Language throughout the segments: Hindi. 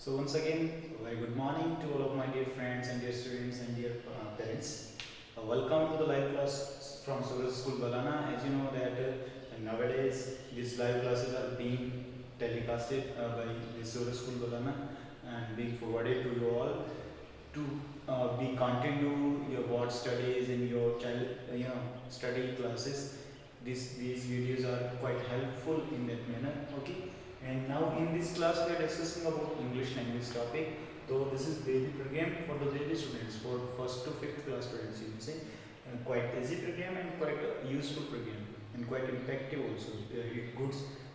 So once again, very good morning to all of my dear friends and dear students and dear parents. Welcome to the live class from Suraj School Balana. As you know that nowadays these live classes are being telecasted by the Suraj School Balana and being forwarded to you all to be continue your board studies in your child study classes. These videos are quite helpful in that manner. Okay. And now in this class we are discussing about English language topic. So this is baby program for the baby students, for first to fifth class students. You can say quite easy program and quite useful program and quite effective also.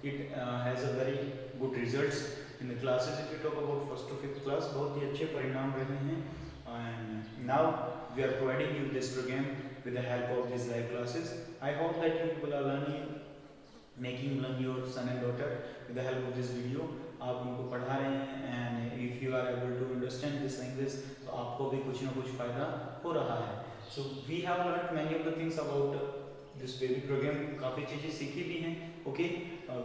It has a very good results in the classes. If you talk about first to fifth class, बहुत ही अच्छे परिणाम रहे हैं. And now we are providing you this program with the help of these live classes. I hope that you people are making learn your son and daughter with the help of this video. आप उनको पढ़ा रहे हैं and if you are able to understand this language तो आपको भी कुछ ना कुछ फायदा हो रहा है. So we have learned many of the things about this baby program. काफ़ी चीज़ें सीखी भी हैं. Okay,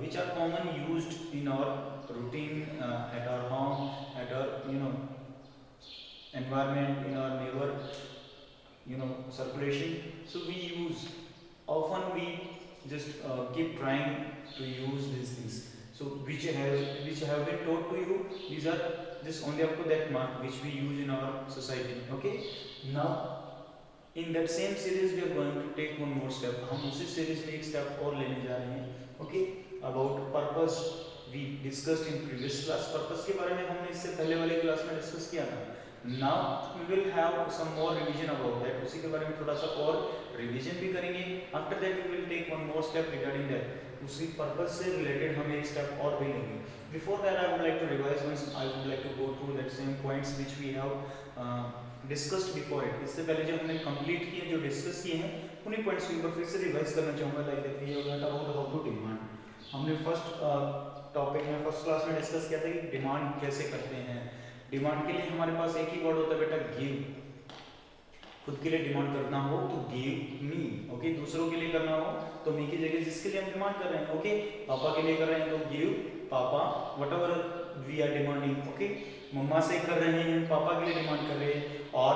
which are common used in our routine at our home, at our environment, in our neighbor circulation. So we use often we just keep trying to use these things. So which have been taught to you, these are just only up to that mark which we use in our society. Okay, now in that same series we are going to take one more step. हम उसी series में एक step और लेने जा रहे हैं. Okay, about purpose we discussed in previous class. Purpose के बारे में हमने इससे पहले वाले क्लास में डिस्कस किया था. Now we will have some more revision about that. उसी के बारे में थोड़ा सा और रिवीजन भी करेंगे. After that we will take one more step regarding that. उसी पर्पस से रिलेटेड हम एक स्टेप और भी लेंगे. Before that I would like to revise once. I would like to go through that same points which we have discussed before it. इससे पहले जो हमने कंप्लीट किए, जो डिस्कस किए हैं, उन्हीं पॉइंट्स को एक बार फिर से रिवाइज करना चाहूँगा. Like that we have learned about how to demand. हमने फर्स्ट टॉपिक में फर्स्ट क्लास में डिस्कस किया था कि डिमांड कैसे करते हैं. डिमांड के लिए हमारे पास एक ही वर्ड होता है बेटा, गिव. खुद के लिए डिमांड करना हो तो गिव मी. ओके, दूसरों के लिए करना हो तो मी की जगह जिसके लिए हम डिमांड कर रहे हैं. ओके, पापा के लिए कर रहे हैं तो give papa whatever we are demanding. Okay, मम्मा से कर रहे हैं, पापा के लिए डिमांड कर रहे हैं और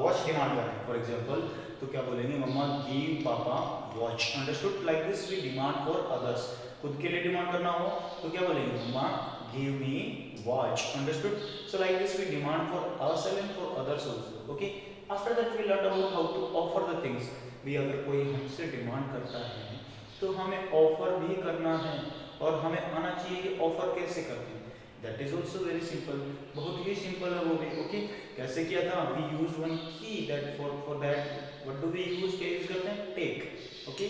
वॉच डिमांड कर रहे हैं फॉर एग्जांपल, तो क्या बोलेंगे, mamma give papa watch. Understood? Like this we demand for others. खुद के लिए डिमांड करना हो तो क्या बोलेंगे, मम्मा give me watch. Understood? So like this we demand for ourselves and for others also. Okay, after that we learned about how to offer the things. भी अगर कोई हमसे डिमांड करता है तो हमें ऑफर भी करना है और हमें आना चाहिए कि ऑफर कैसे करते हैं. That is also very simple. बहुत ही सिंपल है वो भी. ओके, कैसे किया था, वी यूज वन की that for that what do we use, क्या यूज करते हैं, टेक. ओके,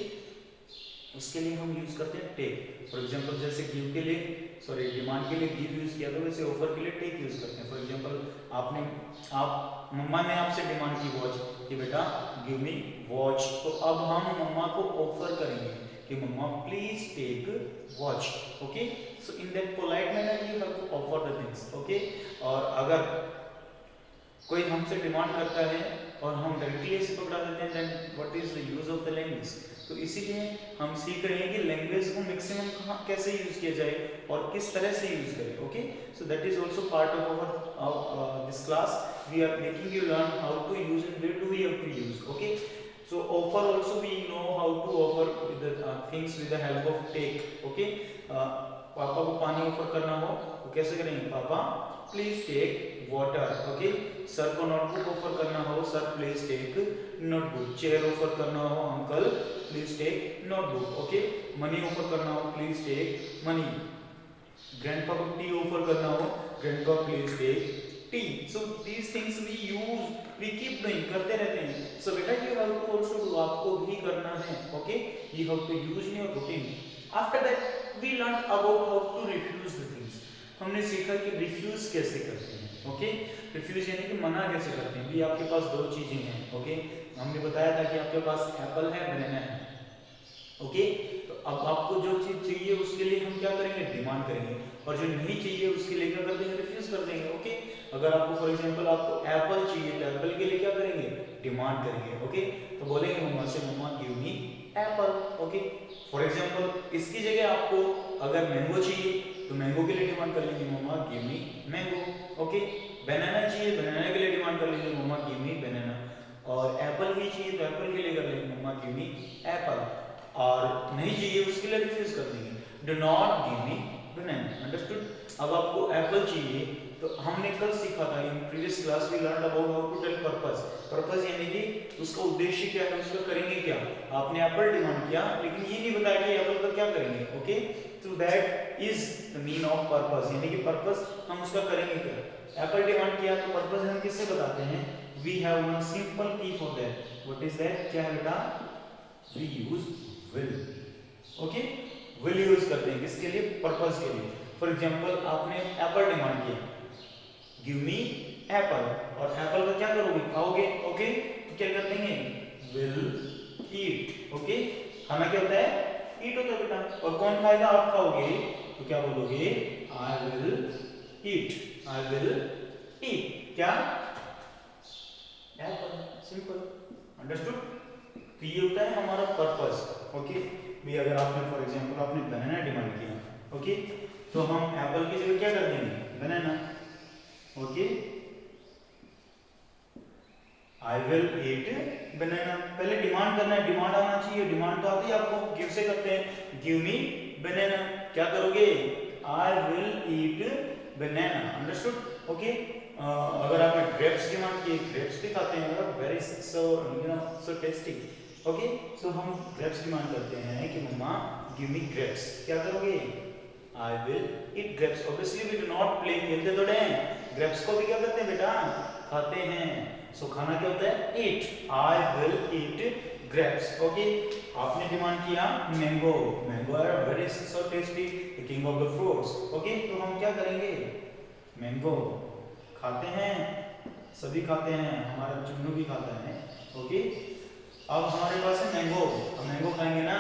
उसके लिए हम यूज करते हैं टेक. फॉर एग्जांपल जैसे गिव के लिए, सॉरी डिमांड के लिए गिव यूज किया, तो वैसे ऑफर के लिए टेक यूज करते हैं. फॉर एग्जांपल आप मम्मा ने आपसे डिमांड की वॉच कि बेटा गिव मी वॉच, तो अब हम मम्मा को ऑफर करेंगे कि mamma please take watch. Okay, so in that polite manner you have to offer the things. Okay, और अगर कोई हमसे डिमांड करता है और हम डायरेक्टली ऐसे पकड़ा देते हैं, then what is the use of the language. तो इसीलिए हम सीख रहे हैं कि लैंग्वेज को मैक्सिमम कहाँ कैसे यूज किया जाए और किस तरह से यूज करें. Okay, so that is also part of our this class. We are making you learn how to use and where do we have to use. Okay, so offer also we know how to offer with things with the help of take. Okay, papa को पानी ऑफर करना हो तो कैसे करेंगे, papa please take water. Okay, sir को नोटबुक ऑफर करना हो, sir please take notebook. Chair offer करना हो, uncle please take notebook. Okay, money offer करना हो, प्लीज टेक मनी. ग्रैंडपा को टी ऑफर करना हो, grandpa please take tea. So these things we use, we keep doing, करते रहते हैं. सो बेटा you have to also do, आपको भी करना है. Okay, you have to use in your routine. After that we learn about how to refuse the things. हमने सीखा कि रिफ्यूज कैसे करते हैं. ओके, रिफ्यूज यानी कि मना कैसे करते हैं. भी आपके पास दो चीजें हैं. ओके, हमने बताया था कि आपके पास एप्पल है, बनाना है. ओके, तो अब आपको जो चीज चाहिए उसके लिए हम क्या करेंगे, डिमांड करेंगे, और जो नहीं चाहिए उसके लिए क्या कर देंगे, रिफ्यूज कर देंगे. ओके, अगर आपको फॉर एग्जांपल आपको एप्पल चाहिए तो एप्पल के लिए क्या करेंगे, डिमांड करेंगे. ओके, तो बोलेंगे मम्मा से, mamma give me apple. Okay, for example इसकी जगह आपको अगर मैंगो चाहिए तो मैंगो के लिए डिमांड कर लेंगे, मम्मा गिव मी मैंगो. ओके। बनाना चाहिए, बनाना के लिए डिमांड कर लीजिए मम्मा गिव मी बनाना। और एप्पल भी चाहिए तो एप्पल के लिए कर लेंगे मम्मा गिव मी एप्पल। और नहीं चाहिए उसके लिए रिफ्यूज कर देंगे do not give me banana. Understood. अब आपको एप्पल चाहिए तो हमने कल सीखा था in previous class we learn about how to tell purpose. Purpose यानी कि उसका उद्देश्य क्या है, उसका करेंगे क्या। आपने एप्पल डिमांड किया लेकिन ये नहीं बताया कि एप्पल का क्या करेंगे। Okay, so that is the mean of purpose, यानी कि पर्पस हम उसका करेंगे क्या। एप्पल डिमांड किया तो पर्पस हम किससे बताते हैं, we have one simple key for that, what is that, क्या है बेटा, we use will। Okay, will use करते हैं किसके लिए, पर्पस के लिए। फॉर एग्जांपल आपने एप्पल डिमांड किया, गिव मी एप्पल, और एप्पल का क्या करोगे, खाओगे। ओके, तो क्या कर देंगे, विल ईट। ओके, खाना क्या होता है, ईट होता है बेटा। और कौन खाएगा, आप खाओगे, तो क्या बोलोगे, आई विल ईट, आई विल ईट क्या, एप्पल। Simple, understood. तो ये होता है हमारा पर्पस। ओके भी, अगर आपने फॉर एग्जांपल आपने बनाना डिमांड किया, ओके, तो हम एप्पल की जगह क्या कर देंगे, बनाना। ओके, आई विल ईट बनाना। पहले डिमांड करना है, डिमांड आना चाहिए। डिमांड तो आती है आपको, गिव से करते हैं, गिव मी बनाना। क्या करोगे, I will eat banana. Understood. Okay, अगर आपने ग्रेप्स डिमांड की, ग्रेप्स भी खाते हैं, वेरी सो टेस्टी। ओके, सो हम ग्रेप्स डिमांड करते हैं कि मम्मा गिव मी ग्रेप्स। क्या करोगे, I will eat grapes. Obviously we do not play, खेलते थोड़े हैं, ग्रेप्स को भी क्या करते हैं बेटा, खाते हैं। सो खाना क्या होता है, eat, I will eat grapes. Okay, आपने डिमांड किया mango, mango are very so tasty, the king of the fruits. Okay, तो हम क्या करेंगे, मैंगो खाते हैं, सभी खाते हैं, हमारा चुन्नू भी खाता है। ओके, अब हमारे पास है मैंगो, हम मैंगो खाएंगे ना,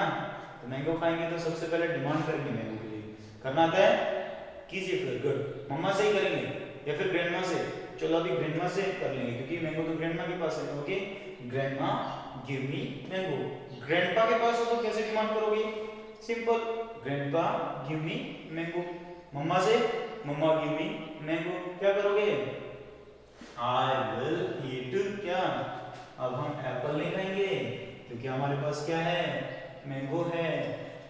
तो मैंगो खाएंगे तो सबसे पहले डिमांड करेंगे मैंगो के लिए। करना आता है, कीजिए फिर, गुड, मम्मा से ही करेंगे या फिर ग्रैंडमा से। चलो अभी ग्रैंडमा से कर लेंगे क्योंकि मैंगो तो ग्रैंडमा के पास है। Okay, grandma give me mango. Grandpa के पास हो तो कैसे डिमांड करोगे, simple, grandpa give me mango. Mamma से, मम्मा गिव मी मैंगो। क्या करोगे, आई विल ईट क्या, अब हम एप्पल नहीं खाएंगे क्योंकि हमारे पास क्या है, मैंगो है,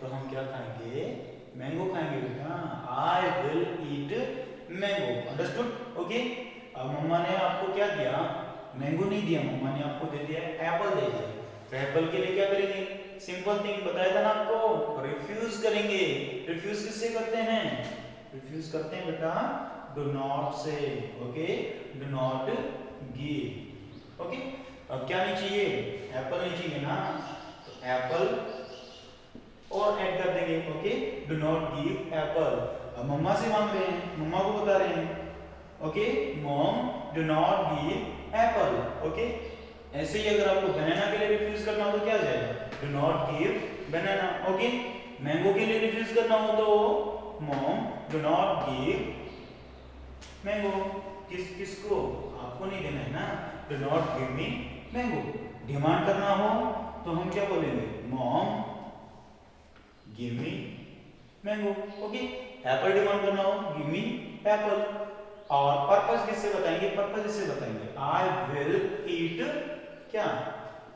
तो हम क्या खाएंगे, मैंगो खाएंगे बेटा, आई will eat mango. Understood. Okay, अब मम्मा ने आपको क्या दिया, मैंगो नहीं दिया, मम्मा ने आपको दे दिया एप्पल दे दिया, तो एप्पल के लिए क्या करेंगे, सिंपल थिंग बताया था ना आपको, रिफ्यूज करेंगे। रिफ्यूज किससे करते हैं, रिफ्यूज करते हैं बेटा डू नॉट से। Okay, do not give. Okay, अब क्या नहीं चाहिए, एप्पल नहीं चाहिए ना, तो एप्पल और ऐड कर देंगे। Okay, do not give Apple. अब मम्मा से मांग रहे हैं, मम्मा को बता रहे हैं, okay, mom do not give Apple. Okay, ऐसे ही अगर आपको बनाना के लिए रिफ्यूज करना हो तो क्या आ जाएगा, do not give banana. Okay, mango के लिए रिफ्यूज करना हो तो mom do not give mango. किसको, आपको नहीं देना है ना, do not give me mango. Demand करना हो तो हम क्या बोलेंगे, mom give me mango. Okay, Apple demand करना हो, गिव मी एप्पल। और पर्पस किससे बताएंगे, पर्पस इससे बताएंगे, आई विल ईट क्या,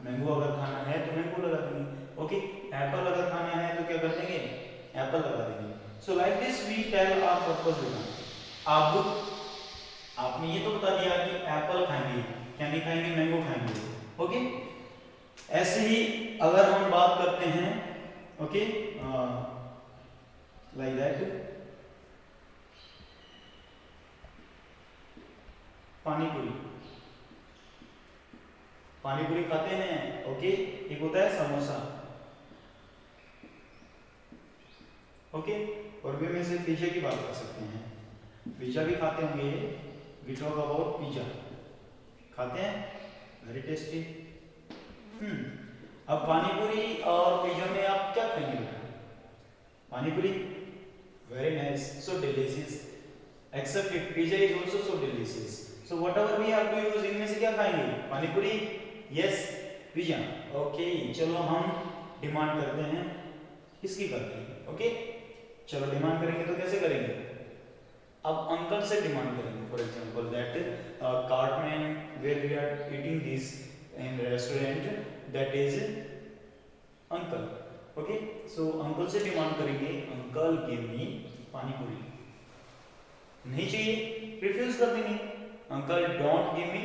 मैंगो अगर खाना है तो मैंगो लगा देंगे। ओके, एप्पल अगर खाना है तो क्या कर देंगे, एप्पल लगा देंगे। So like this we tell our purpose बेटा। अब आपने ये तो बता दिया कि एप्पल खाएंगे, क्या नहीं खाएंगे, मैंगो खाएंगे। ओके, ऐसे ही अगर हम बात करते हैं, ओके, लाइक दैट, पानी पूरी, पानी पूरी खाते हैं। ओके, एक होता है समोसा। ओके, और भी में से पिज्जा की बात कर सकते हैं, पिज्जा भी खाते होंगे, वी टॉक अबाउट पिज्जा, खाते हैं, वेरी टेस्टी। अब पानी पूरी और पिज्जा में आप क्या खाएंगे बेटा, pani puri, very nice, so delicious, except it, pizza is also so delicious. So whatever we have to use, इनमें से क्या खाएंगे, पानी पूरी, यस, पिज्जा। ओके, चलो हम डिमांड करते हैं, किसकी करते हैं। ओके, चलो डिमांड करेंगे तो कैसे करेंगे, अब अंकल से डिमांड करेंगे। for example that cartman where we are eating this in restaurant, that is uncle. Okay, so uncle से डिमांड करेंगे uncle give me पानी पूरी, नहीं चाहिए रिफ्यूज कर देंगे। अंकल डोंट गिव मी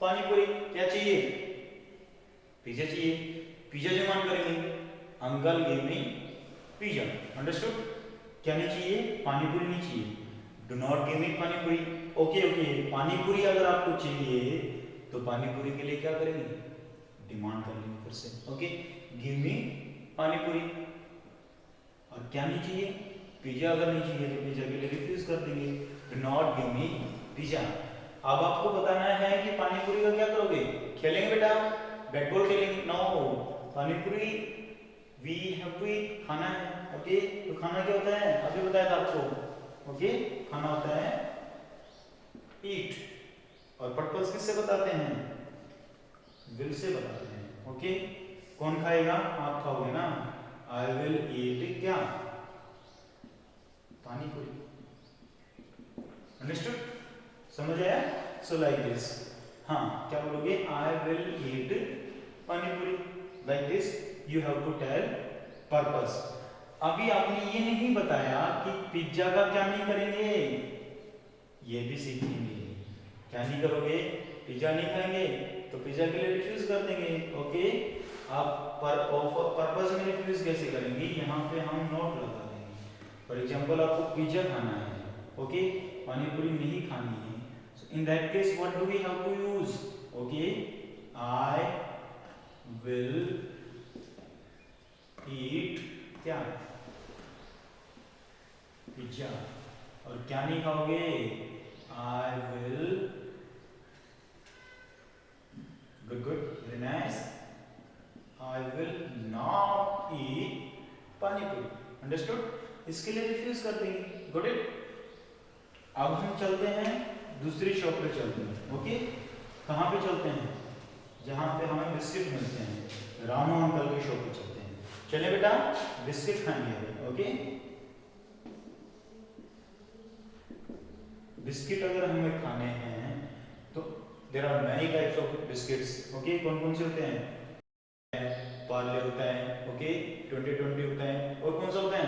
पानी पूरी, क्या चाहिए पिज्जा चाहिए, पिज्जा डिमांड करेंगे अंकल गिव मी पिज्जा। अंडरस्टूड, क्या नहीं चाहिए पानी पूरी नहीं चाहिए, डू नॉट गिव मी पानी पूरी। ओके ओके, पानी पूरी अगर आपको चाहिए तो पानी पूरी के लिए क्या करेंगे डिमांड कर लेंगे फिर से। ओके, गिव मी पानी पूरी। और क्या नहीं चाहिए पिज्जा, अगर नहीं चाहिए तो पिज्जा के लिए रिफ्यूज कर देंगे do not give me pizza. अब आपको बताना है कि पानी पूरी का क्या करोगे, खेलेंगे बेटा बैट बॉल खेलेंगे, नो पानी पूरी वी हैव टू ईट, खाना है। ओके, तो खाना क्या होता है अभी बताया था आपको। ओके, खाना होता है ईट, और पर्पस किससे बताते हैं विल से बताते हैं। ओके, कौन खाएगा आप खाओगे ना, आई विल ईट क्या पानी पूरी। अंडरस्टूड, समझ आया। सो लाइक दिस, हाँ क्या बोलोगे आई will eat pani puri, like this you have to tell purpose. अभी आपने ये नहीं बताया कि पिज्जा का क्या नहीं करेंगे, ये भी सीखेंगे। क्या नहीं करोगे, पिज्जा नहीं खाएंगे तो पिज्जा के लिए रिफ्यूज कर देंगे। ओके, आप पर्पस में रिफ्यूज कैसे करेंगे, यहाँ पे हम नोट लगा देंगे। फॉर एग्जांपल आपको पिज्जा खाना है, ओके, पानी पूरी नहीं खानी है, so in that case what do we have to use? Okay, I will eat क्या पिज्जा। और क्या नहीं खाओगे, I will, good good, very nice, I will not eat पानी पूरी। अंडरस्टूड, इसके लिए रिफ्यूज कर देंगे। Good it. अब हम चलते हैं दूसरी शॉप पे चलते हैं। ओके, कहाँ पे चलते हैं, जहाँ पे हमें बिस्किट मिलते हैं, रामू अंकल की शॉप पे चलते हैं। चले बेटा बिस्किट खाएंगे। ओके, बिस्किट अगर हमें खाने हैं तो there are many types of biscuits. Okay, कौन कौन से होते हैं, पार्ले होता है, ओके 2020 होता है, और कौन सा होता है,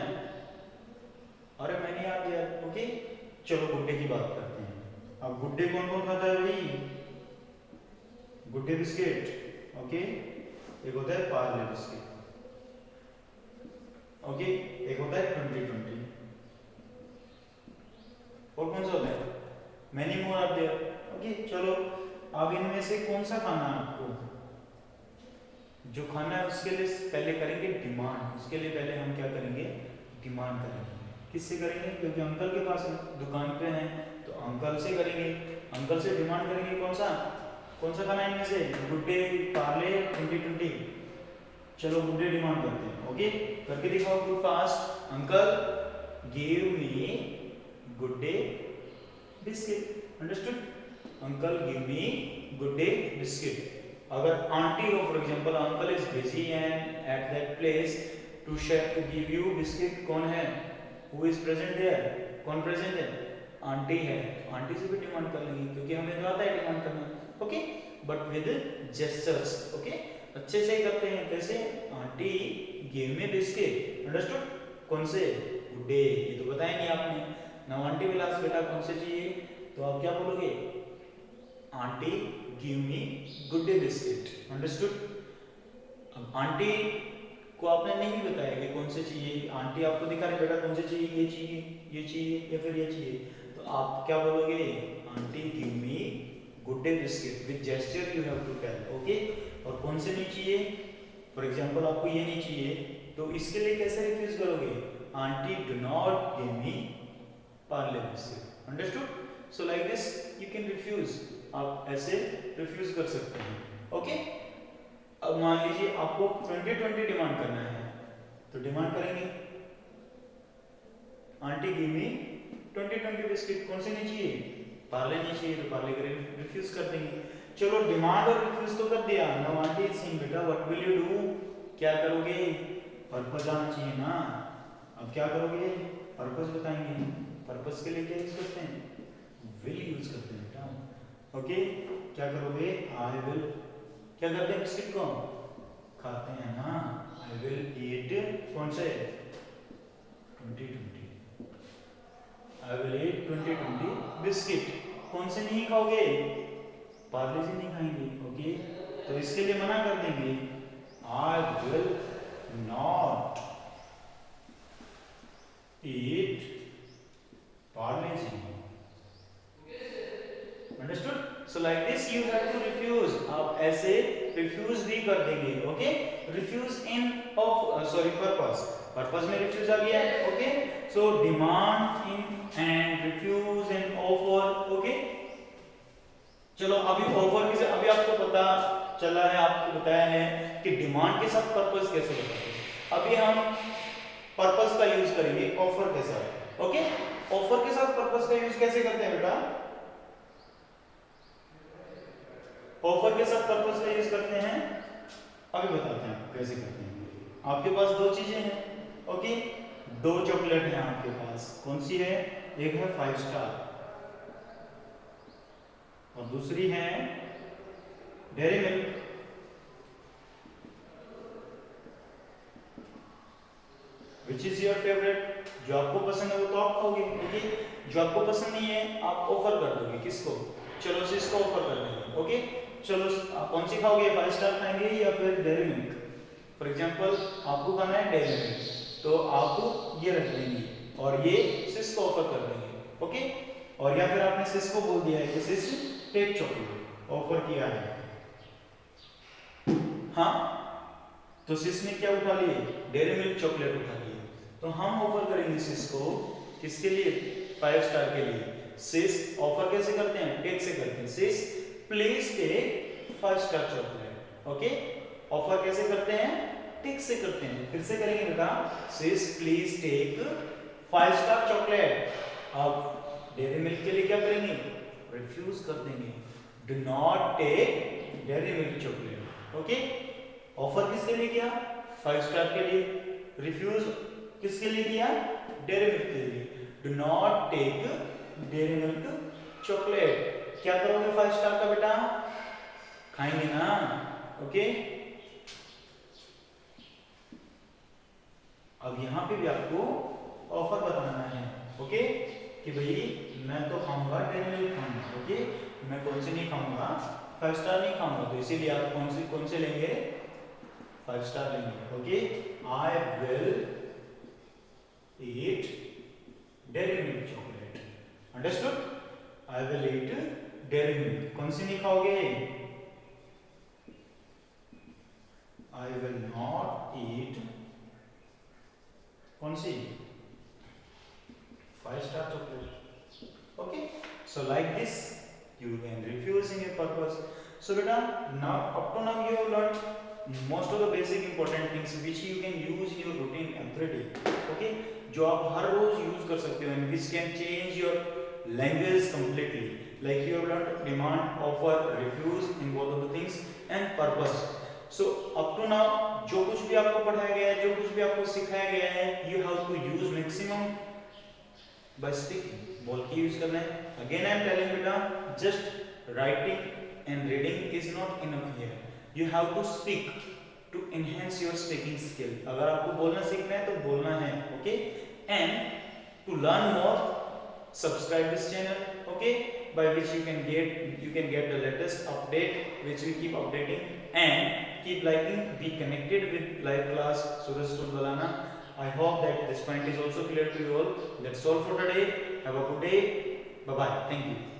अरे मैंने याद दिया। ओके, चलो गुड्डे की बात करते हैं। अब गुड्डे कौन कौन खाता है भाई, गुड्डे बिस्किट। ओके, एक होता है पार्ले बिस्किट, ओके, एक होता है 2020, और कौन सा होता है many more are there. Okay, चलो अब इनमें से कौन सा खाना है आपको, जो खाना है उसके लिए पहले करेंगे डिमांड। उसके लिए पहले हम क्या करेंगे, डिमांड करेंगे। किससे करेंगे, क्योंकि अंकल के पास दुकान पे हैं तो अंकल से करेंगे, अंकल से डिमांड करेंगे कौन सा खाना है इनमें से, गुड्डे पार्ले 2020। चलो गुड्डे डिमांड करते हैं। ओके, करके दिखाओ good fast. Uncle give me Good Day biscuit. Understood, uncle give me Good Day biscuit. अगर आंटी हो, for example uncle is busy and at that place to give you biscuit, कौन है, हु इज प्रेजेंट देयर, कौन प्रेजेंट है, आंटी है, आंटी से भी डिमांड कर लेंगे क्योंकि हमें तो आता है डिमांड करना। Okay, but with gestures. Okay, अच्छे से ही करते हैं। कैसे, आंटी गिव मी बिस्किट। अंडरस्टूड, कौन से, गुड्डे, ये तो बताएंगे आपने। नाउ आंटी विल आस्क बेटा कौन से चाहिए, तो आप क्या बोलोगे, aunty give me Good Day biscuit. Understood, अब आंटी को आपने नहीं बताया कि कौन से चाहिए, आंटी आपको दिखा रहे बेटा कौन से चाहिए, ये चाहिए, ये चाहिए या फिर ये चाहिए, तो आप क्या बोलोगे, aunty give me Good Day biscuit. With gesture you have to tell. Okay, और कौन से नहीं चाहिए, फॉर एग्जांपल आपको ये नहीं चाहिए तो इसके लिए कैसे रिफ्यूज करोगे, aunty do not give me Parle biscuit. Understood, so like this you can refuse, आप ऐसे रिफ्यूज कर सकते हैं। ओके, अब मान लीजिए आपको 2020 डिमांड करना है तो डिमांड करेंगे आंटी गिव मी 2020 बिस्किट। कौन से नहीं चाहिए, पार्ले नहीं चाहिए तो पार्ले के रिफ्यूज कर देंगे। चलो डिमांड और रिफ्यूज तो कर दिया। नाउ आंटी इज सेइंग बेटा व्हाट विल यू डू, क्या करोगे, पर्पस आना चाहिए ना। अब क्या करोगे, पर्पस बताएंगे। पर्पस के लिए क्या यूज करते हैं, विल यूज करते हैं बेटा। ओके, क्या करोगे? आई विल, क्या करते हैं बिस्किट को? खाते हैं ना। आई विल ईट, कौन से? 2020, आई विल ईट 2020 बिस्किट। कौन से नहीं खाओगे? पार्ले जी नहीं खाएंगे। ओके, तो इसके लिए मना कर देंगे, I will not eat Parle G. Understood? So like this you have to refuse. आप ऐसे रिफ्यूज भी कर देंगे। Okay, refuse in of sorry purpose, purpose में रिफ्यूज आ गया। Okay, so demand in and refuse and offer. Okay, चलो अभी ऑफर की, अभी आपको पता चला है, आपको बताया है कि डिमांड के साथ पर्पस कैसे होता है। अभी हम पर्पस का यूज करेंगे ऑफर के साथ। ओके, ऑफर के साथ पर्पस का यूज कैसे करते हैं बेटा? ऑफर के साथ पर्पस का यूज करते हैं, अभी बताते हैं आपको कैसे करते हैं। आपके पास दो चीजें हैं। ओके, दो चॉकलेट हैं आपके पास, कौन सी है? एक है 5 स्टार और दूसरी है dairy milk. Which is your favourite? जो आपको पसंद है वो तो आप खाओगे। ओके, जो आपको पसंद नहीं है आप ऑफर कर दोगे। किसको? चलो इसको ऑफर कर देंगे। ओके, चलो आप कौन सी खाओगे? 5 स्टार खाएंगे या फिर डेयरी मिल्क? फॉर एग्जांपल आपको खाना है डेयरी मिल्क, तो आप ये रख लेंगे और ये सिस को ऑफर कर देंगे। ओके, और या फिर आपने सिस को बोल दिया है कि सिस टेक चॉकलेट, ऑफर किया है। हाँ, तो सिस ने क्या उठा लिए? डेयरी मिल्क चॉकलेट उठा लिए। तो हम ऑफर करेंगे सिस को, किसके लिए? 5 स्टार के लिए। सिस ऑफर कैसे करते हैं? टेक से करते हैं। Sis please take 5 star chocolate. Okay, offer कैसे करते हैं? टेक से करते हैं। फिर से करेंगे बेटा, sis please take 5 star chocolate. अब डेयरी मिल्क के लिए क्या करेंगे? रिफ्यूज कर देंगे, do not take Dairy Milk chocolate. Okay, offer किसके लिए किया? 5 स्टार के लिए। रिफ्यूज किसके लिए किया? डेयरी मिल्क के लिए, do not take Dairy Milk chocolate. क्या करोगे 5 स्टार का बेटा? खाएंगे ना। ओके, अब यहां पे भी आपको ऑफर बताना है। ओके, कि भाई मैं तो खाऊंगा डेयरी मिल्क खाऊंगा। ओके, मैं कौन से नहीं खाऊंगा? 5 स्टार नहीं खाऊंगा। तो इसीलिए आप कौन से लेंगे? 5 स्टार लेंगे। Okay, I will eat dairy Milk chocolate. Understood? I will eat dairy milk. कौन सी नहीं खाओगे? आई विल नॉट ईट, कौन सी? 5 star chocolate. Okay, so like this you can refuse in your purpose. So beta, now up to now you have learned most of the basic important things which you can use in your routine every day. Okay, जो आप हर रोज यूज कर सकते हो and which can change your language completely. Like you have learned demand, offer, refuse in both of the things and purpose. So up to now जो कुछ भी आपको पढ़ाया गया है, जो कुछ भी आपको सिखाया गया है, you have to use maximum by speaking. बोल के यूज करना है। Again I am telling बेटा, just writing and reading is not enough here. You have to speak to enhance your speaking skill. अगर आपको बोलना सीखना है तो बोलना है। Okay, and to learn more, subscribe this channel. Okay, by which you can get the latest update which we keep updating, and keep liking, be connected with live class Suraj Tulbalana. I hope that this point is also clear to you all. That's all for today. Have a good day. Bye bye. Thank you.